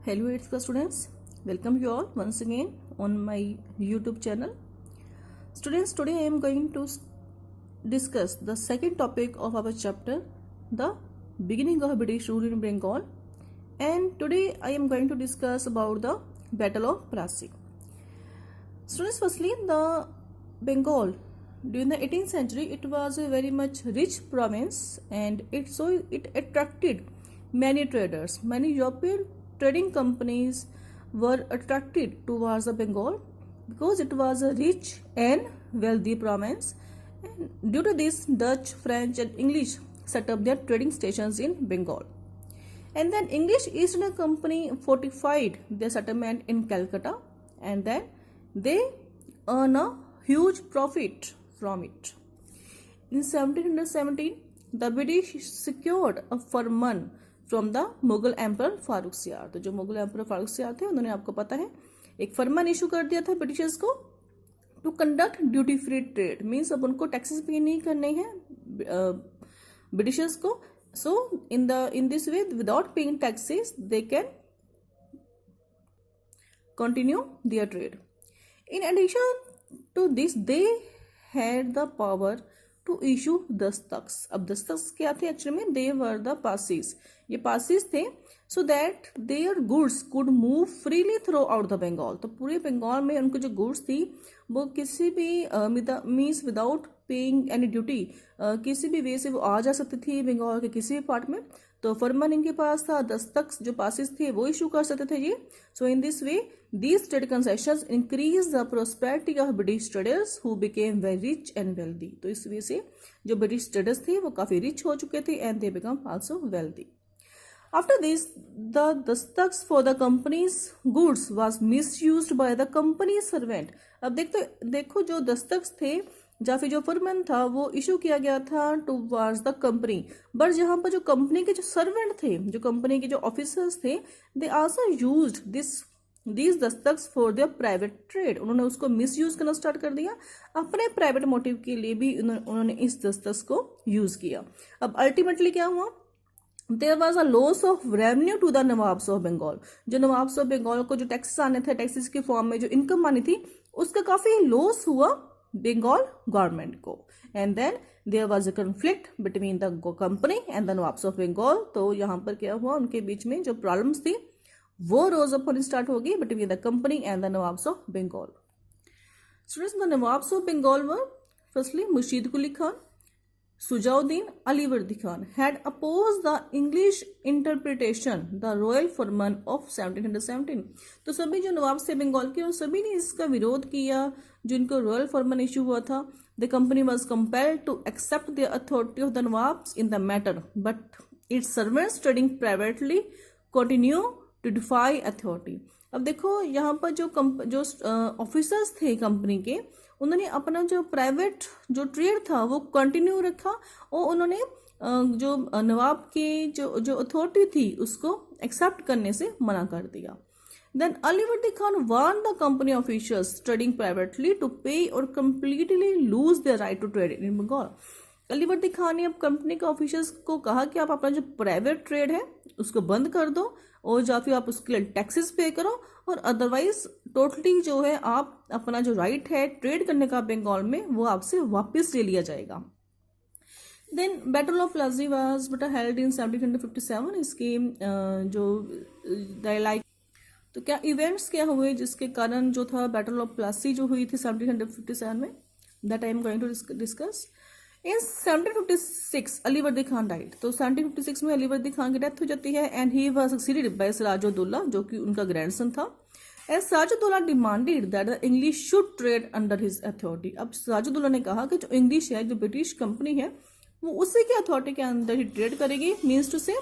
Hello 8th class students, welcome you all once again on my YouTube channel. Students, today I am going to discuss the second topic of our chapter, the beginning of British rule in Bengal, and today I am going to discuss about the Battle of Plassey. Students, firstly, the Bengal during the 18th century, it was a very much rich province, and it attracted many traders. Many European trading companies were attracted towards the Bengal because it was a rich and wealthy province. And due to this, Dutch, French, and English set up their trading stations in Bengal. And then English East India Company fortified their settlement in Calcutta, and then they earn a huge profit from it. In 1717, the British secured a Farman from the Mughal emperor Farooq सियार. तो जो Mughal emperor Farooq सियार थे, उन्होंने आपको पता है एक फरमान इशू कर दिया था ब्रिटिशर्स को to conduct duty free trade. Means अब उनको टैक्सेस पे नहीं करने हैं ब्रिटिशर्स को. So in this way without paying taxes they can continue their trade. In addition to this they had the power to issue दस्तख्त. अब दस्तख्त क्या थे एक्चुअली में? They were the passes. ये पासिस थे so that their goods could move freely throughout the Bengal. तो पूरे बंगाल में उनको जो गुड्स थी वो किसी भी means without paying any duty किसी भी वे से वो आ जा सकती थी बंगाल के किसी भी पार्ट में. तो फरमान इनके पास था, दस्तख्त जो पासिस थे वो इशू कर सकते थे ये. So in this way these trade concessions increase the prosperity of British traders who became very rich and wealthy. तो इस वजह से जो British traders थे वो काफी rich हो चुके थे and they become also wealthy. After this, the dastaks for the company's goods was misused by the company servant. अब देखो जो दस्तक थे या फिर जो फरमान था वो इशू किया गया था टुवर्ड्स द कंपनी, बट जहां पर जो कंपनी के जो सर्वेंट थे, जो कंपनी के जो ऑफिसर्स थे, they also used these Dastak for their private trade. उन्होंने उसको मिस यूज करना स्टार्ट कर दिया. अपने प्राइवेट मोटिव के लिए भी उन्होंने इस दस्तक को यूज किया. अब अल्टीमेटली क्या हुआ? There was a loss of revenue to the nawabs of Bengal. जो नवाब्स ऑफ बंगाल को जो टैक्सेस आने थे, टैक्सेस के फॉर्म में जो इनकम आनी थी, उसका काफी लॉस हुआ बंगाल गवर्नमेंट को. And then there was a conflict between the company and the nawabs of Bengal. तो यहाँ पर क्या हुआ, उनके बीच में जो प्रॉब्लम्स थी वो रोज अप होनी स्टार्ट हो गई between the company and the nawabs of Bengal. Students, the nawabs of Bengal were firstly Murshid Quli Khan, Shujauddin, Alivardi Khan had opposed the English interpretation the royal फरमान of 1717. तो सभी जो नवाब थे बंगाल के, उन सभी ने इसका विरोध किया जो इनको रॉयल फरमान इशू हुआ था. The company was compelled to accept the authority of the Nawabs in the matter, but its servants trading privately continue to defy authority. अब देखो यहाँ पर जो ऑफिसर्स थे कंपनी के, उन्होंने अपना जो प्राइवेट जो ट्रेड था वो कंटिन्यू रखा और उन्होंने जो नवाब की जो अथॉरिटी थी उसको एक्सेप्ट करने से मना कर दिया. Then Alivardi Khan warn the company officials trading privately to pay और completely lose their right to trade in Bengal. Alivardi Khan ने अब कंपनी के ऑफिशियल्स को कहा कि आप अपना जो प्राइवेट ट्रेड है उसको बंद कर दो और या फिर आप उसके लिए टैक्सेस पे करो, और अदरवाइज टोटली जो है आप अपना जो राइट है ट्रेड करने का बंगाल में वो आपसे वापस ले लिया जाएगा. Then battle of Plassey was but held in 1757. इसके जो लाइक तो क्या इवेंट्स क्या हुए जिसके कारण जो था बैटल ऑफ प्लासी जो हुई थी 1757 में, that I am going to discuss. In 1756 Alivardi Khan died. तो 1756 में अलीवर्दी खान की डेथ हो जाती है and he was succeeded by Sirajuddaula, जो कि उनका ग्रैंडसन था. And Sirajuddaula demanded that the English should trade under his authority. अब सिराजुद्दौला ने कहा कि जो इंग्लिश है, जो ब्रिटिश कंपनी है, वो उसी के अथॉरिटी के अंदर ही ट्रेड करेगी. मीन्स टू से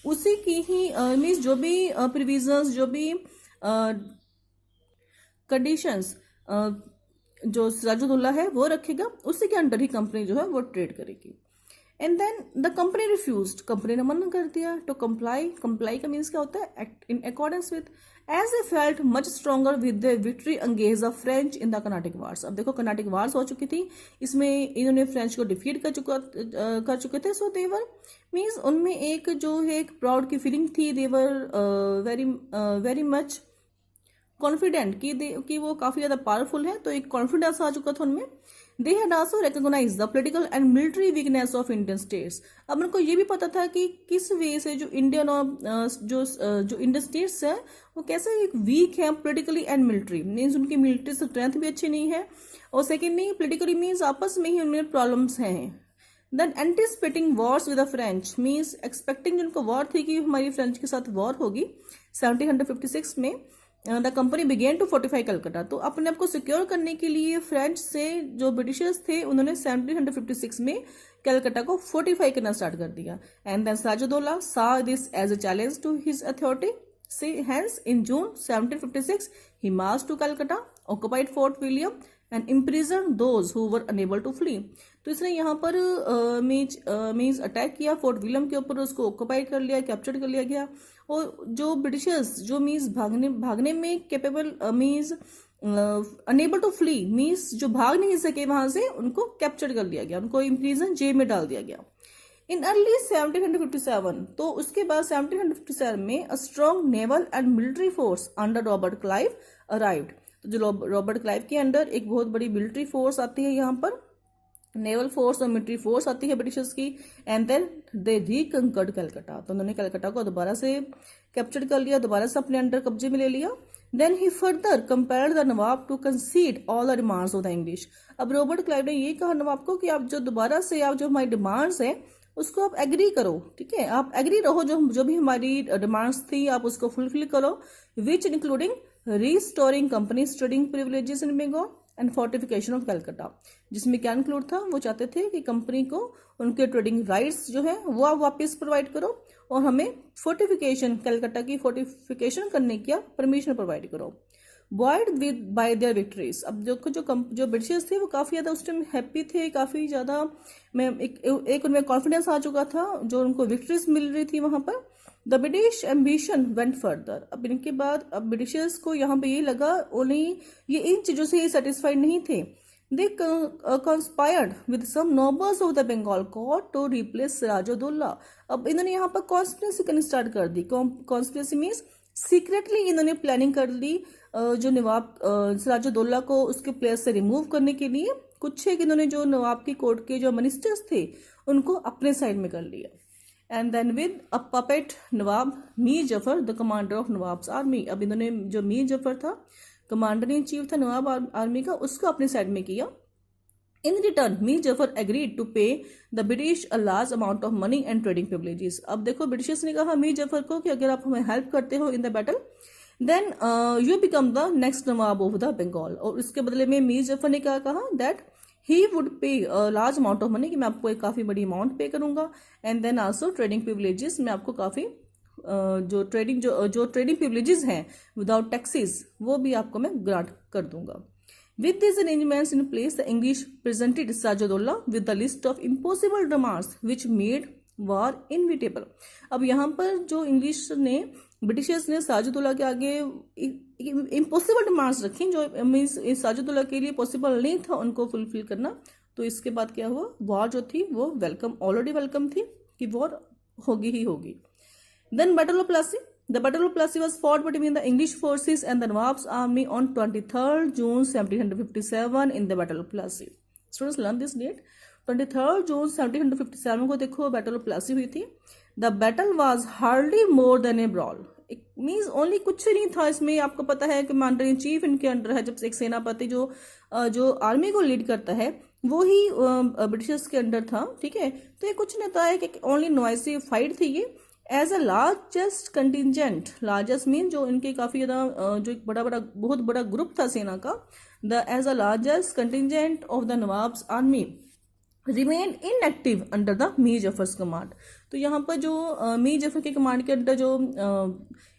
उसी की ही मीन्स जो भी प्रोविजंस, जो भी कंडीशंस जो सिराजुद्दौला है वो रखेगा, उसी के अंडर ही कंपनी जो है वो ट्रेड करेगी. And then the company refused, company ने मना कर दिया टू कंप्लाई। कंप्लाई का मीन्स क्या होता है? Act in accordance with, as a felt much stronger with the victory अंगेज the French in the Carnatic wars. अब देखो कर्नाटिक वार्स हो चुकी थी, इसमें इन्होंने फ्रेंच को डिफीट कर चुके थे। सो देवर मीन्स उनमें एक जो है एक प्राउड की फीलिंग थी, देवर वेरी मच कॉन्फिडेंट कि वो काफी ज्यादा पावरफुल है, तो एक कॉन्फिडेंस आ चुका था उनमें। They had also recognize the political and military weakness of Indian states. अब उनको ये भी पता था कि किस वे से जो इंडियन और जो इंडियन स्टेट्स है वो कैसे एक वीक है पॉलिटिकली एंड मिलिट्री, मीन्स उनकी मिलिट्री स्ट्रेंथ भी अच्छी नहीं है, और सेकेंडली पॉलिटिकली मीन्स आपस में ही उनमें प्रॉब्लम्स हैं। Then anticipating wars with the French, means expecting जिनको वॉर थी कि हमारी फ्रेंच के साथ वॉर होगी 1756 में, the company began to fortify Calcutta. तो अपने आप को सिक्योर करने के लिए फ्रेंच से जो ब्रिटिशर्स थे उन्होंने 1756 में कलकत्ता को फोर्टिफाई करना स्टार्ट कर दिया। And then Sirajuddaula saw this as a challenge to his authority, hence in June 1756 he marched to Calcutta, occupied Fort William and imprisoned those who were unable to flee। तो इसने यहाँ पर मीन्स अटैक किया fort William के ऊपर, उसको occupy कर लिया, कैप्चर कर लिया गया, और जो ब्रिटिशर्स जो मीन्स भागने में capable means unable to flee means जो भाग नहीं सके वहां से, उनको कैप्चर कर लिया गया, उनको इम्प्रिजन जेल में डाल दिया गया। इन अर्ली 1757, तो उसके बाद 1757 में a strong naval and military force under Robert Clive arrived. तो जो रॉबर्ट क्लाइव के अंडर एक बहुत बड़ी मिलिट्री फोर्स आती है, यहाँ पर नेवल फोर्स और मिलिट्री फोर्स आती है ब्रिटिशर्स की। एंड देन दे रिकंकर्ड कलकत्ता, तो उन्होंने कलकत्ता को दोबारा से कैप्चर कर लिया, दोबारा से अपने अंडर कब्जे में ले लिया। Then he further compelled the nawab to concede all the demands of the English. अब रॉबर्ट क्लाइव ने ये कहा नवाब को कि आप जो दोबारा से आप जो हमारी डिमांड्स हैं उसको आप एग्री करो, ठीक है, आप एग्री रहो, जो भी हमारी डिमांड्स थी आप उसको फुलफिल करो, which including restoring company trading privileges in Bengal and fortification of Calcutta. जिसमें क्या इंक्लूड था, वो चाहते थे कि कंपनी को उनके ट्रेडिंग राइट्स जो है वो आप वापस प्रोवाइड करो, और हमें फोर्टिफिकेशन कलकत्ता की फोर्टिफिकेशन करने की परमिशन प्रोवाइड करो। Buoyed with by their victories. अब जो ब्रिटिशर्स थे वो काफी ज्यादा उस टाइम हैप्पी थे, काफी ज्यादा में एक उनमें कॉन्फिडेंस आ चुका था, जो उनको विक्ट्रीज मिल रही थी वहां पर। The British ambition went further. अब इनके बाद अब ब्रिटिशर्स को यहाँ पे ये लगा, उन्हें ये इन चीजों से सेटिस्फाइड नहीं थे। They conspired with some nobles of the Bengal court to replace Sirajuddaula. अब इन्होंने यहाँ पर कॉन्स्पिरेसी करनी स्टार्ट कर दी। कॉन्स्पिरेसी मीन्स सीक्रेटली इन्होंने प्लानिंग कर ली जो नवाब सिराजुद्दौला को उसके प्लेस से रिमूव करने के लिए। कुछ है कि इन्होंने जो नवाब की कोर्ट के जो मिनिस्टर्स थे उनको अपने साइड में कर लिया। And then with a puppet nawab Mir Jafar the commander of nawab's army. अब इन्होंने जो मीर जफर था कमांडर इन चीफ था नवाब आर्मी का, उसको अपने साइड में किया। In return Mir Jafar agreed to pay the British a large amount of money and trading privileges. अब देखो ब्रिटिशर्स ने कहा मीर जफर को कि अगर आप हमें हेल्प करते हो in the battle then you become the next nawab of the Bengal. और इसके बदले में मीर जफर ने क्या कहा, that he would pay large amount of money, कि मैं आपको एक काफी बड़ी अमाउंट पे करूंगा, and then also trading privileges, मैं आपको काफी जो ट्रेडिंग प्रिविलेजेस हैं विदाउट टैक्सेस वो भी आपको मैं ग्रांट कर दूंगा। With these arrangements in place, the English presented Sirajuddaulah with the list of impossible demands which made war inevitable। अब यहाँ पर जो इंग्लिश ने ब्रिटिशर्स ने सिराजुद्दौला के आगे इम्पॉसिबल डिमांड्स रखी, जो मीन्स सिराजुद्दौला के लिए पॉसिबल नहीं था उनको फुलफिल करना। तो इसके बाद क्या हुआ, वॉर जो थी वो ऑलरेडी वेलकम थी कि वॉर होगी ही होगी। Then battle of Plassey. The Battle of Plassey was fought between the English forces and the Nawab's army on 23rd June 1757 in the Battle of Plassey। Students learn this date। 23rd June 1757 को देखो Battle of Plassey हुई थी। The battle was hardly more than a brawl। It means only कुछ नहीं था इसमें। आपको पता है कमांडर इन चीफ इनके अंडर है, जब एक सेनापति जो आर्मी को लीड करता है वो ही ब्रिटिशर्स के अंडर था, ठीक है। तो ये कुछ नहीं था कि ओनली नॉइसी फाइट थी ये। As a largest contingent, largest mean जो इनके काफी ज्यादा जो एक बहुत बड़ा ग्रुप था सेना का, the as a largest contingent of the nawab's army remain inactive under the Mir Jafar's command. तो यहाँ पर जो मीर जफर के कमांड के अंडर जो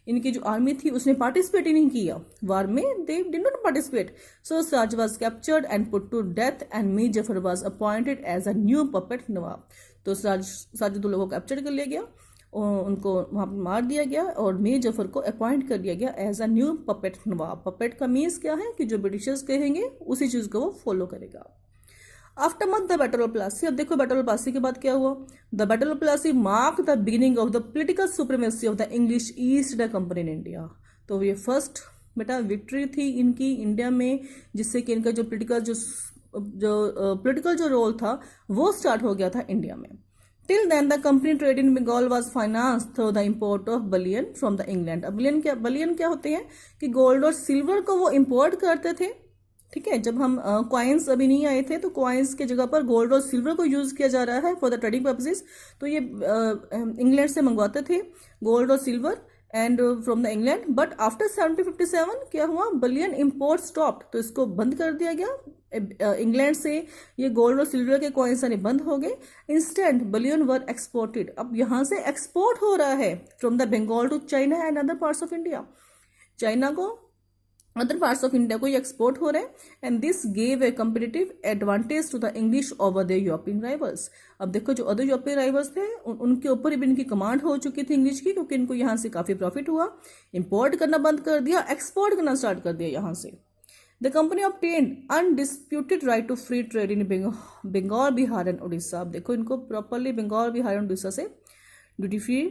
इनकी जो आर्मी थी उसने पार्टिसिपेट ही नहीं किया वार में, they did not participate. So Siraj was captured and put to death and Mir Jafar was appointed as a new puppet nawab. तो साजिदुल्ला को कैप्चर कर लिया गया और उनको वहाँ पर मार दिया गया और मीर जफर को अपॉइंट कर दिया गया as a new puppet nawab. Puppet का मीन्स क्या है कि जो ब्रिटिशर्स कहेंगे उसी चीज़ को वो फॉलो करेगा। After month the battle of Plassey, अब देखो बैटल ऑफ प्लासी के बाद क्या हुआ। The battle of Plassey mark the beginning of the political supremacy of the English east India company in India. तो ये फर्स्ट बेटा विक्ट्री थी इनकी इंडिया में, जिससे कि इनका जो पॉलिटिकल जो रोल था वो स्टार्ट हो गया था इंडिया में। Till then the company trade in Bengal was finance through the import of bullion from the England. अब बलियन क्या होते हैं कि गोल्ड और सिल्वर को वो इंपोर्ट करते थे। ठीक है, जब हम कॉइन्स अभी नहीं आए थे तो कॉइन्स की जगह पर गोल्ड और सिल्वर को यूज किया जा रहा है फॉर द ट्रेडिंग पर्पसेस। तो ये इंग्लैंड से मंगवाते थे गोल्ड और silver and from the England. But after 1757 क्या हुआ, बलियन इंपोर्ट स्टॉप्ड, तो इसको बंद कर दिया गया। इंग्लैंड से ये गोल्ड और सिल्वर के कॉइन्स आने बंद हो गए। इंस्टेंट बलियन वर एक्सपोर्टेड, अब यहाँ से एक्सपोर्ट हो रहा है from the Bengal to China and other parts of India. China को, अदर पार्ट्स ऑफ इंडिया को ये एक्सपोर्ट हो रहे हैं and this gave a competitive advantage to the English over the European rivals. अब देखो जो अदर यूरोपियन राइवल्स थे उनके ऊपर भी इनकी कमांड हो चुकी थी इंग्लिश की, क्योंकि इनको यहाँ से काफी प्रॉफिट हुआ। इंपोर्ट करना बंद कर दिया, एक्सपोर्ट करना स्टार्ट कर दिया यहाँ से। The company obtained undisputed right to free trade in Bengal, Bihar and Orissa. अब देखो इनको प्रॉपरली बंगाल, बिहार एंड उड़ीसा से ड्यूटी फ्री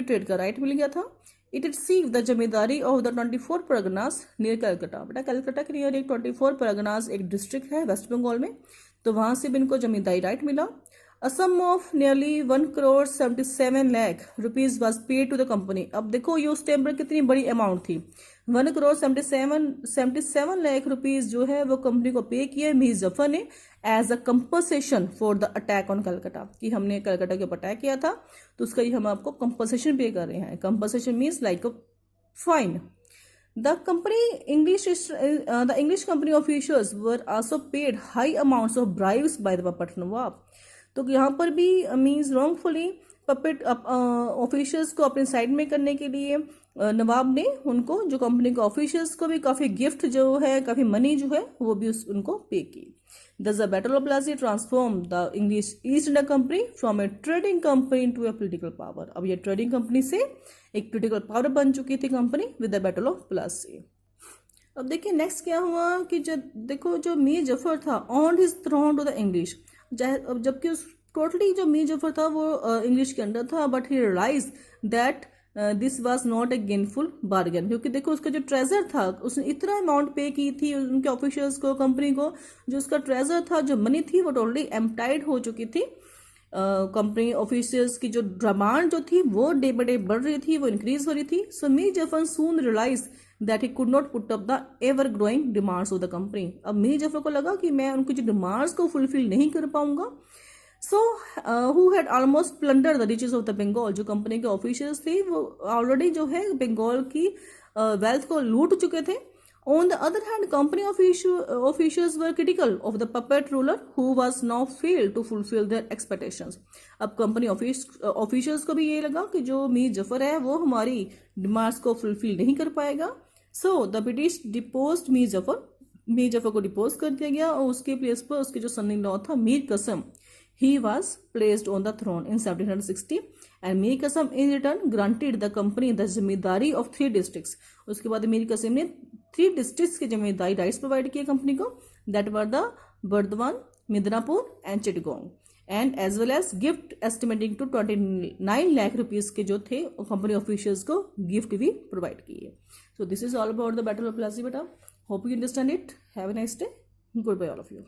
ट्रेड का राइट मिल गया था। It received the zamindari of the 24 Parganas near Calcutta. बेटा कलकत्ता के नियर एक 24 परगनास एक डिस्ट्रिक्ट है वेस्ट बंगाल में, तो वहां से भी इनको जमींदारी राइट मिला। A sum of nearly 1,77 lakh rupees was paid to the company. अब देखो ये उस टाइम पर कितनी बड़ी अमाउंट थी, 1,77 लाख रुपीज जो है वो कंपनी को पे किए मीर जफर ने as a compensation for the attack on Calcutta, कि हमने कलकत्ता के ऊपर अटैक किया था तो उसका ही हम आपको कंपनसेशन पे कर रहे हैं। Compensation means like a fine. The English company officials were also paid high amounts of bribes by the puppet nawab. तो यहाँ पर भी मीन्स रॉन्गफुली पपेट ऑफिशियल्स को अपने साइड में करने के लिए नवाब ने उनको, जो कंपनी के ऑफिशियल्स को भी काफी गिफ्ट जो है, काफी मनी जो है वो भी उनको पे की। Thus the Battle of Plassey transformed the English East India Company from a trading company into a political power। अब ये ट्रेडिंग कंपनी से एक पोलिटिकल पावर बन चुकी थी company with the battle of Plassey. अब देखिए नेक्स्ट क्या हुआ कि जब देखो जो मीर जफर था on his throne to the English, जबकि टोटली जो मीर जफर था वो इंग्लिश के अंडर था, but he realize that this was not a gainful bargain, क्योंकि देखो उसका जो ट्रेजर था उसने इतना अमाउंट पे की थी उनके ऑफिशियल्स को, कंपनी को, जो उसका ट्रेजर था, जो मनी थी वो टोटली एम्प्टाइड हो चुकी थी। कंपनी ऑफिशियल्स की जो डिमांड जो थी वो डे बाय डे बढ़ रही थी, वो इंक्रीज हो रही थी। So Mir Jafar soon realise that he could not put up the ever growing demands of the company. अब मीर जफर को लगा कि मैं उनकी जो डिमांड्स को फुलफिल नहीं कर पाऊंगा। So who had almost plunder the riches of the Bengal, जो कंपनी के ऑफिशियल्स थे वो ऑलरेडी जो है बंगाल की वेल्थ को लूट चुके थे। On the other hand, company officials were critical of the puppet ruler who was now failed to fulfill their expectations। अब कंपनी ऑफिशियल्स को भी ये लगा कि जो मीर जफर है वो हमारी डिमांड्स को फुलफिल नहीं कर पाएगा। So the British deposed Mir Jafar को डिपोज कर दिया गया और उसके प्लेस पर उसके जो सन इन लॉ था मीर कसम, he was placed on the throne in 1760 and Mir कसम in return granted the company the zamindari of 3 districts। उसके बाद मीर कसम ने 3 डिस्ट्रिक्ट्स के जमींदारी राइट्स प्रोवाइड किए कंपनी को, that were the Burdwan, Midnapore and Chittagong, and as well as gift estimating to 29 lakh rupees के जो थे कंपनी ऑफिशियल्स को गिफ्ट भी प्रोवाइड किए। So this is all about the battle of Plassey बेटा। Hope you understand it. Have a nice day. Good bye all of you.